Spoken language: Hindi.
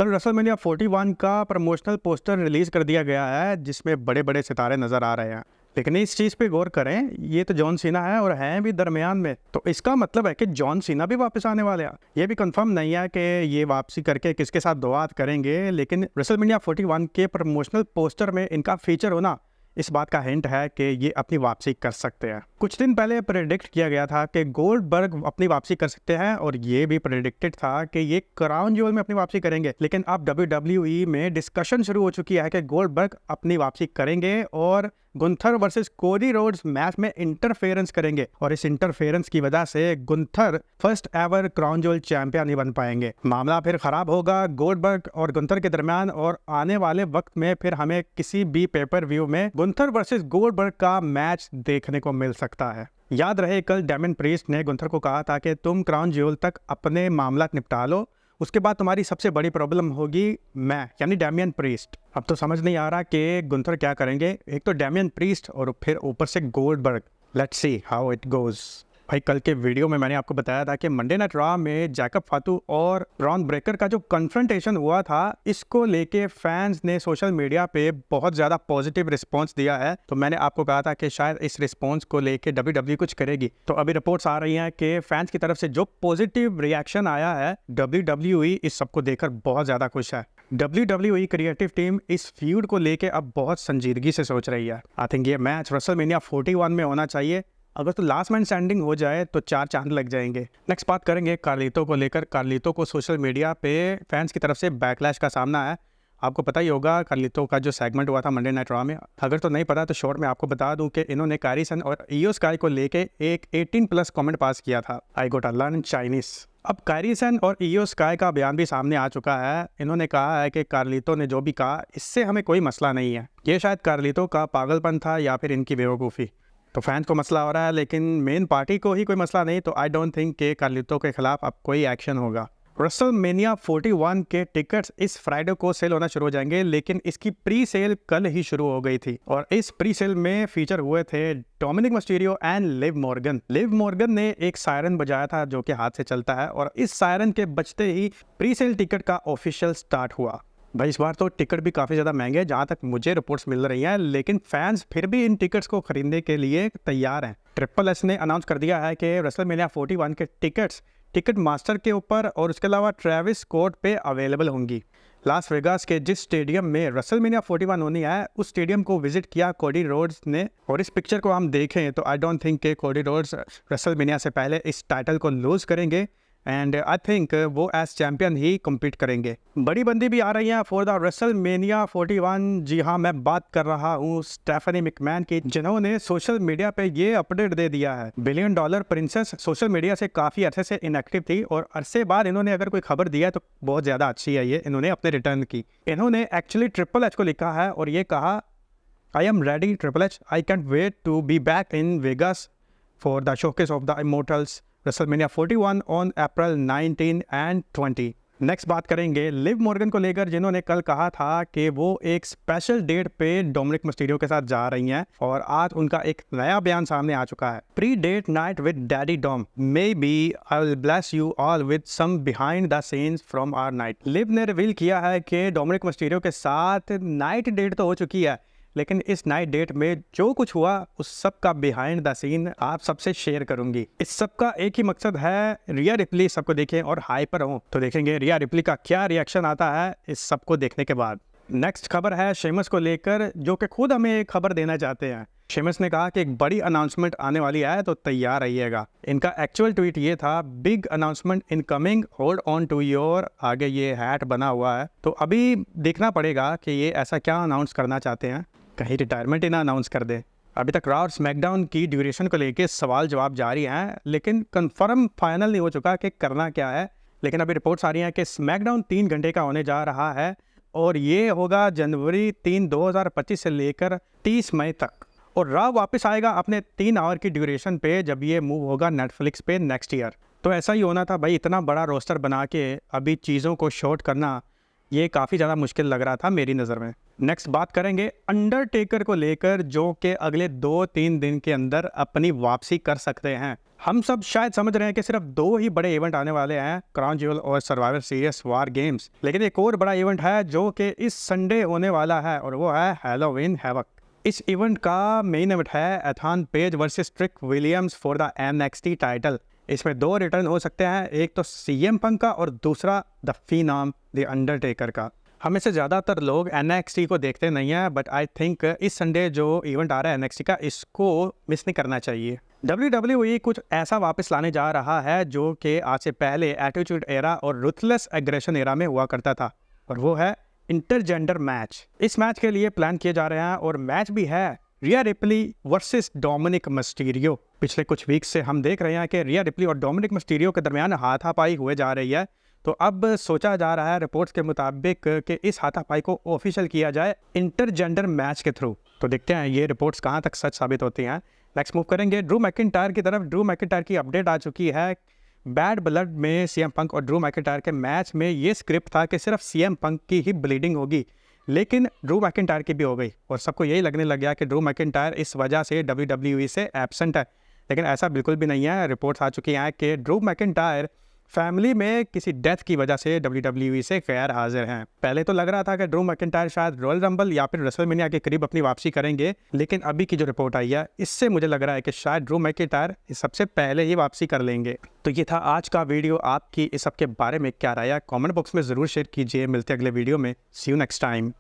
कल रेसलमेनिया 41 का प्रमोशनल पोस्टर रिलीज कर दिया गया है जिसमें बड़े बड़े सितारे नजर आ रहे हैं। लेकिन इस चीज़ पे गौर करें, ये तो जॉन सीना है और हैं भी दरमियान में, तो इसका मतलब है कि जॉन सीना भी वापस आने वाले हैं। ये भी कंफर्म नहीं है कि ये वापसी करके किसके साथ दुआत करेंगे, लेकिन रेसलमेनिया 41 के प्रमोशनल पोस्टर में इनका फीचर होना इस बात का हिंट है कि ये अपनी वापसी कर सकते हैं। कुछ दिन पहले प्रेडिक्ट किया गया था कि गोल्डबर्ग अपनी वापसी कर सकते हैं और ये भी प्रेडिक्टेड था कि ये क्राउन ज्वेल में अपनी वापसी करेंगे। लेकिन अब WWE में डिस्कशन शुरू हो चुकी है कि गोल्डबर्ग अपनी वापसी करेंगे और Gunther versus Cody Rhodes match में इंटरफेरेंस करेंगे और इस इंटरफेरेंस की वजह से Gunther first ever crown jewel champion नहीं बन पाएंगे। मामला फिर खराब होगा गोल्डबर्ग और गुंथर के दरमियान और आने वाले वक्त में फिर हमें किसी भी पेपर व्यू में गुंथर वर्सेस गोल्डबर्ग का मैच देखने को मिल सकता है। याद रहे, कल डैमियन प्रीस्ट ने गुंथर को कहा था कि तुम क्राउन ज्वेल तक अपने मामला निपटा लो, उसके बाद तुम्हारी सबसे बड़ी प्रॉब्लम होगी मैं, यानी डैमियन प्रीस्ट। अब तो समझ नहीं आ रहा कि गुंथर क्या करेंगे, एक तो डैमियन प्रीस्ट और फिर ऊपर से Goldberg. Let's see how it goes. भाई, कल के वीडियो में मैंने आपको बताया था कि मंडे नाइट रॉ में जैकब फातू और ब्रॉन ब्रेकर का जो कन्फ्रंटेशन हुआ था, इसको लेके फैंस ने सोशल मीडिया पे बहुत ज़्यादा पॉजिटिव रिस्पांस दिया है। तो मैंने आपको कहा था कि शायद इस रिस्पांस को लेके WWE कुछ करेगी। तो अभी रिपोर्ट्स आ रही हैं कि फैंस की तरफ से जो पॉजिटिव रिएक्शन आया है, WWE इस सबको देखकर बहुत ज़्यादा खुश है। WWE क्रिएटिव टीम इस फ्यूड को लेके अब बहुत संजीदगी से सोच रही है। आई थिंक ये मैच रेसलमेनिया 41 में होना चाहिए। अगर तो लास्ट मैन स्टैंडिंग हो जाए तो 4 चांद लग जाएंगे। नेक्स्ट बात करेंगे कार्लितो को लेकर। कार्लितो को सोशल मीडिया पे फैंस की तरफ से बैकलैश का सामना है। आपको पता ही होगा कार्लितो का जो सेगमेंट हुआ था मंडे नाइट रॉ में। अगर तो नहीं पता तो शॉर्ट में आपको बता दूं कि इन्होंने कायरी सन और इयो स्काई को लेके एक 18+ कमेंट पास किया था। आई गोट अ लर्न चाइनीज। अब कायरी सन और इयो स्काई का बयान भी सामने आ चुका है। इन्होंने कहा है कि कार्लितो ने जो भी कहा इससे हमें कोई मसला नहीं है। ये शायद कार्लितो का पागलपन था या फिर इनकी बेवकूफ़ी। तो फैंस को मसला हो रहा है, लेकिन मेन पार्टी को ही कोई मसला नहीं। तो आई डोंट थिंक कि कार्लितो के खिलाफ अब कोई एक्शन होगा। रेसलमेनिया 41 के टिकट्स इस फ्राइडे को सेल होना शुरू हो जाएंगे, लेकिन इसकी प्री सेल कल ही शुरू हो गई थी और इस प्री सेल में फीचर हुए थे Dominik Mysterio and Liv Morgan. Liv Morgan ने एक सायरन बजाया था जो कि हाथ से चलता है और इस सायरन के बजते ही प्री सेल टिकट का ऑफिशियल स्टार्ट हुआ। भाई, इस बार तो टिकट भी काफ़ी ज़्यादा महंगे हैं जहाँ तक मुझे रिपोर्ट्स मिल रही हैं, लेकिन फैंस फिर भी इन टिकट्स को खरीदने के लिए तैयार हैं। ट्रिपल एच ने अनाउंस कर दिया है कि रेसलमेनिया 41 के टिकट्स टिकट मास्टर के ऊपर और उसके अलावा ट्रेविस कोर्ट पे अवेलेबल होंगी। लास वेगास के जिस स्टेडियम में रेसलमेनिया 41 होनी है, उस स्टेडियम को विजिट किया कोडी रोड्स ने। और इस पिक्चर को हम देखें तो आई डोंट थिंक कि कोडी रोड्स रेसलमेनिया से पहले इस टाइटल को लूज करेंगे एंड आई थिंक वो एज चैंपियन ही कम्पीट करेंगे। बड़ी बंदी भी आ रही है फॉर द रेसलमेनिया 41। जी हाँ, मैं बात कर रहा हूँ स्टेफनी मैकमैन की, जिन्होंने सोशल मीडिया पे ये अपडेट दे दिया है। $1 बिलियन प्रिंसेस सोशल मीडिया से काफ़ी अरसे से इनएक्टिव थी और अरसे बाद इन्होंने अगर कोई खबर दी है तो बहुत ज़्यादा अच्छी है। ये इन्होंने अपने रिटर्न की। इन्होंने एक्चुअली ट्रिपल एच को लिखा है और ये कहा, I am ready triple H, I can't wait to be back in Vegas for the showcase of the immortals WrestleMania 41 on April 19 and 20। Next बात करेंगे लिव मॉर्गन को लेकर, जिन्होंने कल कहा था कि वो एक स्पेशल डेट पे डोमिनिक मिस्टीरियो के साथ जा रही हैं और आज उनका एक नया बयान सामने आ चुका है। Pre date night with daddy Dom, maybe I will bless you all with some behind the scenes from our night. Liv ने रिवील किया है कि डोमिनिक मिस्टीरियो के साथ नाइट डेट तो हो चुकी है, लेकिन इस नाइट डेट में जो कुछ हुआ उस सब का बिहाइंड द सीन आप सबसे शेयर करूंगी। इस सब का एक ही मकसद है, रिया रिप्ली सबको देखें और हाइपर हो। तो देखेंगे रिया रिप्ली का क्या रिएक्शन आता है इस सब को देखने के बाद। नेक्स्ट खबर है शेमस को लेकर, जो कि खुद हमें एक खबर देना चाहते हैं। शेमस ने कहा कि एक बड़ी अनाउंसमेंट आने वाली है तो तैयार रहिएगा। इनका एक्चुअल ट्वीट ये था, big announcement incoming, hold on to your, आगे ये हैट बना हुआ है। तो अभी देखना पड़ेगा कि ये ऐसा क्या अनाउंस करना चाहते हैं, कहीं रिटायरमेंट ही ना अनाउंस कर दे। अभी तक रॉ और स्मैकडाउन की ड्यूरेशन को लेके सवाल जवाब जारी हैं, लेकिन कंफर्म फाइनल नहीं हो चुका कि करना क्या है। लेकिन अभी रिपोर्ट्स आ रही हैं कि स्मैकडाउन 3 घंटे का होने जा रहा है और ये होगा जनवरी 3, 2025 से लेकर 30 मई तक। और रॉ वापस आएगा अपने 3 आवर की ड्यूरेशन पे जब ये मूव होगा नेटफ्लिक्स पे नेक्स्ट ईयर। तो ऐसा ही होना था भाई, इतना बड़ा रोस्टर बना के अभी चीज़ों को शॉर्ट करना ये काफ़ी ज़्यादा मुश्किल लग रहा था मेरी नज़र में। नेक्स्ट बात करेंगे अंडरटेकर को लेकर, जो कि अगले 2-3 दिन के अंदर अपनी वापसी कर सकते हैं। हम सब शायद समझ रहे हैं कि सिर्फ 2 ही बड़े इवेंट आने वाले हैं, क्राउन ज्वेल और सर्वाइवर सीरीज वार गेम्स, लेकिन एक और बड़ा इवेंट है जो कि इस संडे होने वाला है और वो है हैलोवीन हैवक। इस इवेंट का मेन इवेंट है Ethan Page versus Trick Williams for the NXT title. इसमें 2 रिटर्न हो सकते हैं, एक तो CM पंक का और दूसरा द फिनॉम द अंडरटेकर का। हमें से ज़्यादातर लोग NXT को देखते नहीं हैं, बट आई थिंक इस संडे जो इवेंट आ रहा है NXT का, इसको मिस नहीं करना चाहिए। WWE कुछ ऐसा वापस लाने जा रहा है जो कि आज से पहले एटीट्यूड एरा और रुथलेस एग्रेशन एरा में हुआ करता था, और वो है इंटरजेंडर मैच। इस मैच के लिए प्लान किए जा रहे हैं और मैच भी है रिया रिप्ली वर्सेस डोमिनिक मिस्टीरियो। पिछले कुछ वीक से हम देख रहे हैं कि रिया रिप्ली और डोमिनिक मिस्टीरियो के दरमियान हाथापाई हुए जा रही है, तो अब सोचा जा रहा है रिपोर्ट्स के मुताबिक कि इस हाथापाई को ऑफिशियल किया जाए इंटरजेंडर मैच के थ्रू। तो देखते हैं ये रिपोर्ट्स कहाँ तक सच साबित होती हैं। नेक्स्ट मूव करेंगे ड्रू मैकिंटायर की तरफ। ड्रू मैकिंटायर की अपडेट आ चुकी है। बैड ब्लड में CM पंक और ड्रू मैकिंटायर के मैच में ये स्क्रिप्ट था कि सिर्फ CM पंक की ही ब्लीडिंग होगी, लेकिन ड्रू मैकिंटायर की भी हो गई और सबको यही लगने लग गया कि ड्रू मैकिंटायर इस वजह से WWE से एब्सेंट है, लेकिन ऐसा बिल्कुल भी नहीं है। रिपोर्ट्स आ चुकी हैं कि ड्रू मैकिंटायर फैमिली में किसी डेथ की वजह से WWE से गैर हाजिर हैं। पहले तो लग रहा था कि ड्रू मैकिंटायर शायद रॉयल रंबल या फिर रेसलमेनिया के करीब अपनी वापसी करेंगे, लेकिन अभी की जो रिपोर्ट आई है इससे मुझे लग रहा है कि शायद ड्रू मैकिंटायर सबसे पहले ही वापसी कर लेंगे। तो ये था आज का वीडियो। आपकी इस सब के बारे में क्या राय है, कमेंट बॉक्स में ज़रूर शेयर कीजिए। मिलते अगले वीडियो में। सी यू नेक्स्ट टाइम।